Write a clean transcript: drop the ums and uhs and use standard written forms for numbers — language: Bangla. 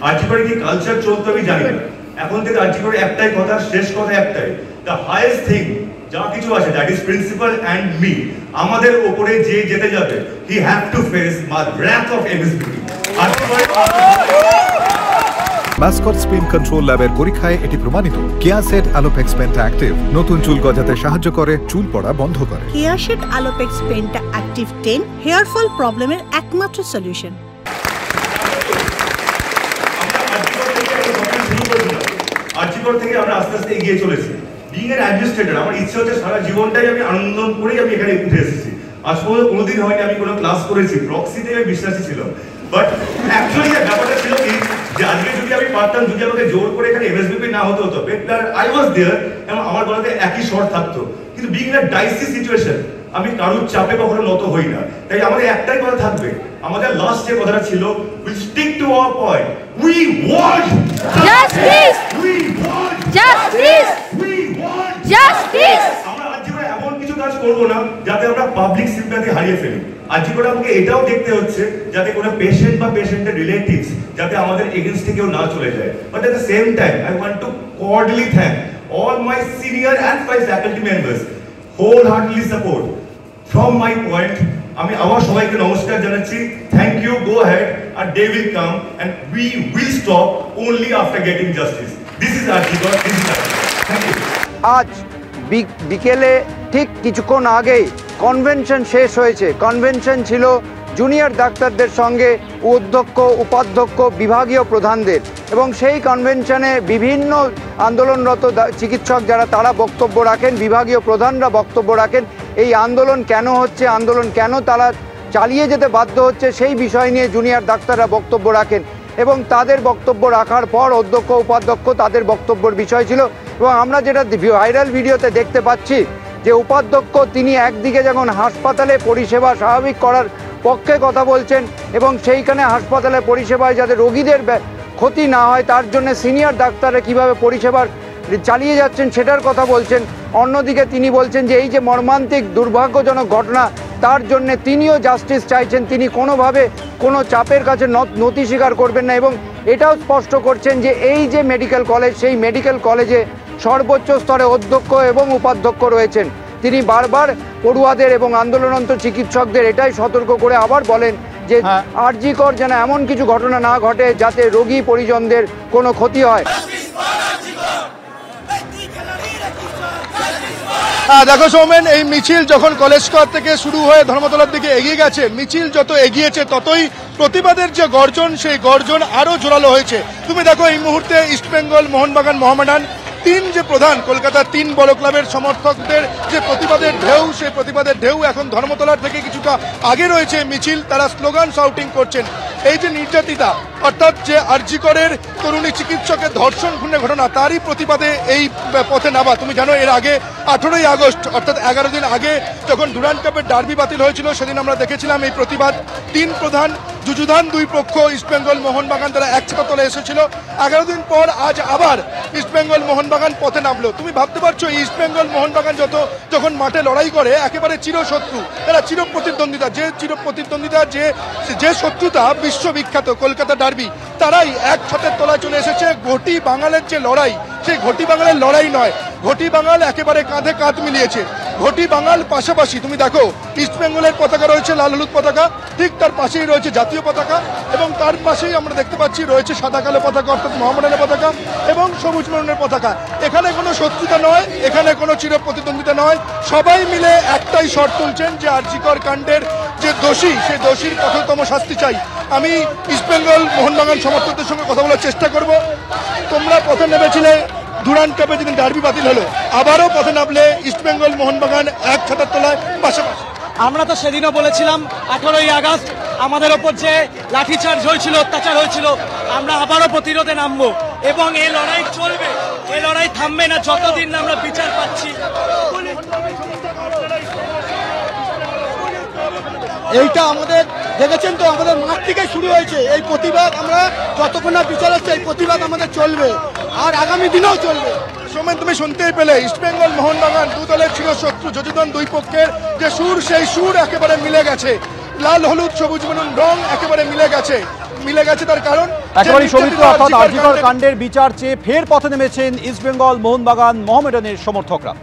আর্জিকরে কি কালচার চলতো আমি জানি না। এখন থেকে আর্জিকরে একটাই কথা, শেষ কথা একটাই, দ্য হাইয়েস্ট থিং যা কিছু আছে, that is principal and me, আমাদের উপরে যে যেতে যাবে, he have to face my wrath of MSBP। Mascot spin control ল্যাবের পরীক্ষায় এটি প্রমাণিত। কেয়াসেট আলোপেক্স পেন্টা অ্যাক্টিভ নতুন চুল গজাতে সাহায্য করে, চুল পড়া বন্ধ করে। Keya Seth Alopex penta active 10 hair fall প্রবলেমের একমাত্র সলিউশন। আর্জিকর থেকে আমরা আস্তে আস্তে এগিয়ে চলেছি। বিং এর অ্যাডমিনিস্ট্রেটর, আমার ইচ্ছে হচ্ছে সারা জীবনটাই আমি আনন্দ করেই আমি এখানে উঠে এসেছি। আজ পর্যন্ত কোনোদিন হয়নি আমি কোনো ক্লাস করেছি, প্রক্সিতে আমি বিশ্বাসী ছিলাম। বাট অ্যাকচুয়ালি ব্যাপারটা ছিল কি, যে আজকে যদি আমি পারতাম, যদি আমাকে জোর করে এখানে এমএসবিপি না হতে হতো, আই ওয়াজ দেয়ার, এবং আমার গলাতে একই স্বর থাকতো। কিন্তু বিং এর ডাইসি সিচুয়েশন, আমি কারোর চাপে কখনো নত হই না। তাই আমাদের একটাই কথা থাকবে, আমাদের লাস্ট যে কথাটা ছিল, we stick to our point, we want justice, we want justice, we want justice. আমরা আজীবনে এমন কিছু কাজ করব না যাতে আমরা পাবলিক সিম্প্যাথি হারিয়ে ফেলি। আজীবনে আমাকে এটাও দেখতে হচ্ছে যাতে কোনো পেশেন্ট বা পেশেন্টের রিলেটিভস যাতে আমাদের এগেইনস্টে কেউ না চলে যায়। But at the same time I want to cordially thank all my senior and 5 faculty members wholeheartedly support. From my point, আমি আবার সবাইকে নমস্কার জানাচ্ছি, thank you, go head, our day will come and we will stop only after getting justice. This is Arjikar, this is Arjikar. Thank you. আজ বিকেলে ঠিক কিছুক্ষণ আগেই কনভেনশন শেষ হয়েছে। কনভেনশন ছিল জুনিয়র ডাক্তারদের সঙ্গে অধ্যক্ষ, উপাধ্যক্ষ, বিভাগীয় প্রধানদের, এবং সেই কনভেনশনে বিভিন্ন আন্দোলনরত চিকিৎসক যারা তারা বক্তব্য রাখেন, বিভাগীয় প্রধানরা বক্তব্য রাখেন। এই আন্দোলন কেন হচ্ছে, আন্দোলন কেন তারা চালিয়ে যেতে বাধ্য হচ্ছে, সেই বিষয় নিয়ে জুনিয়র ডাক্তাররা বক্তব্য রাখেন। এবং তাদের বক্তব্য রাখার পর অধ্যক্ষ, উপাধ্যক্ষ তাদের বক্তব্যের বিষয় ছিল। এবং আমরা যেটা ভাইরাল ভিডিওতে দেখতে পাচ্ছি যে উপাধ্যক্ষ তিনি একদিকে যখন হাসপাতালে পরিষেবা স্বাভাবিক করার পক্ষে কথা বলছেন, এবং সেইখানে হাসপাতালে পরিষেবায় যাতে রোগীদের ক্ষতি না হয় তার জন্য সিনিয়র ডাক্তাররা কীভাবে পরিষেবা চালিয়ে যাচ্ছেন সেটার কথা বলছেন। অন্যদিকে তিনি বলছেন যে এই যে মর্মান্তিক দুর্ভাগ্যজনক ঘটনা, তার জন্য তিনিও জাস্টিস চাইছেন, তিনি কোনোভাবে কোনো চাপের কাছে নতি স্বীকার করবেন না। এবং এটাও স্পষ্ট করছেন যে এই যে মেডিকেল কলেজ, সেই মেডিকেল কলেজে সর্বোচ্চ স্তরে অধ্যক্ষ এবং উপাধ্যক্ষ রয়েছেন। তিনি বারবার পড়ুয়াদের এবং আন্দোলনরত চিকিৎসকদের এটাই সতর্ক করে আবার বলেন যে আরজিকর যেন এমন কিছু ঘটনা না ঘটে যাতে রোগী পরিজনদের কোনো ক্ষতি হয়। দেখো সৌমেন, এই মিছিল যখন কলেজ স্কোয়ার থেকে শুরু হয়ে ধর্মতলার দিকে এগিয়ে গেছে, মিছিল যত এগিয়েছে ততই প্রতিবাদের যে গর্জন, সেই গর্জন আরো জোরালো হয়েছে। তুমি দেখো এই মুহূর্তে ইস্টবেঙ্গল, মোহনবাগান, মোহামেডান তিন যে প্রধান কলকাতার তিন বড় ক্লাবের সমর্থকদের যে প্রতিবাদের ঢেউ, সেই প্রতিবাদের ঢেউ এখন ধর্মতলার থেকে কিছুটা আগে রয়েছে মিছিল। তারা স্লোগান শাউটিং করছেন। এই যে নির্যাতিতা, অর্থাৎ যে আরজিকরের তরুণী চিকিৎসকের ধর্ষণ খুনের ঘটনা, তারই প্রতিবাদে এই পথে নামা। তুমি জানো এর আগে 18ই আগস্ট অর্থাৎ 11 দিন আগে যখন ডুরান্ড কাপের ডার্বি বাতিল হয়েছিল, সেদিন আমরা দেখেছিলাম এই প্রতিবাদ। তিন প্রধান যুযুধান দুই পক্ষ ইস্টবেঙ্গল, মোহনবাগান তারা এক ছাতা তলে এসেছিল। 11 দিন পর আজ আবার ইস্টবেঙ্গল, মোহনবাগান পথে নামলো। তুমি ভাবতে পারছো ইস্টবেঙ্গল, মোহনবাগান যখন মাঠে লড়াই করে একেবারে চিরশত্রু, তারা চিরপ্রতিদ্বন্দ্বিতা, যে শত্রুতা বিশ্ববিখ্যাত কলকাতা ডার্বি, তারাই এক ছাতের তলায় চলে এসেছে। ঘটি বাঙালের যে লড়াই, সেই ঘটি বাঙালের লড়াই নয়, ঘটি বাঙাল একেবারে কাঁধে কাঁধ মিলিয়েছে। ঘটি বাঙাল পাশাপাশি তুমি দেখো ইস্টবেঙ্গলের পতাকা রয়েছে লাল হলুদ পতাকা, ঠিক তার পাশেই রয়েছে জাতীয় পতাকা, এবং তার পাশেই আমরা দেখতে পাচ্ছি রয়েছে সাদা কালো পতাকা অর্থাৎ মোহামেডানের পতাকা এবং সবুজ মেরুনের পতাকা। এখানে কোনো শত্রুতা নয়, এখানে কোনো চিরপ্রতিদ্বন্দ্বিতা নয়, সবাই মিলে একটাই শর্ত তুলছেন যে আরজিকর কাণ্ডের যে দোষী, সেই দোষীর কঠোরতম শাস্তি চাই। আমি ইস্টবেঙ্গল, মোহনবাগান সমর্থকদের সঙ্গে কথা বলার চেষ্টা করব। তোমরা পথে নেমেছিলে ডুরান্ড কাপে যেদিন ডার্বি বাতিল হলো, আবারও পথে নামলে ইস্টবেঙ্গল, মোহনবাগান এক ছাতার তলায় পাশাপাশি। আমরা তো সেদিনও বলেছিলাম 18ই আগস্ট আমাদের ওপর যে লাঠিচার্জ হয়েছিল, অত্যাচার হয়েছিল, আমরা আবারও প্রতিরোধে নামবো এবং এই লড়াই চলবে, এই লড়াই থামবে না যতদিন না আমরা বিচার পাচ্ছি। এইটা আমাদের দেখেছেন তো, আমাদের মাঠ থেকে শুরু হয়েছে এই প্রতিবাদ। আমরা যতক্ষণ না বিচার হচ্ছে এই প্রতিবাদ আমাদের চলবে, আর আগামী দিনেও চলবে। সোমেন, তুমি শুনতেই পেলে ইস্টবেঙ্গল, মোহনবাগান দু দলের চিরশত্রু যুযুধান দুই পক্ষের যে সুর, সেই সুর একেবারে মিলে গেছে। লাল হলুদ সবুজ মেরুন রং একেবারে মিলে গেছে। মিলে গেছে, তার কারণ একেবারেই সৌমিত্র, অর্থাৎ আরজিকর কাণ্ডের বিচার চেয়ে ফের পথে নেমেছেন ইস্টবেঙ্গল, মোহনবাগান, মোহামেডানের সমর্থকরা।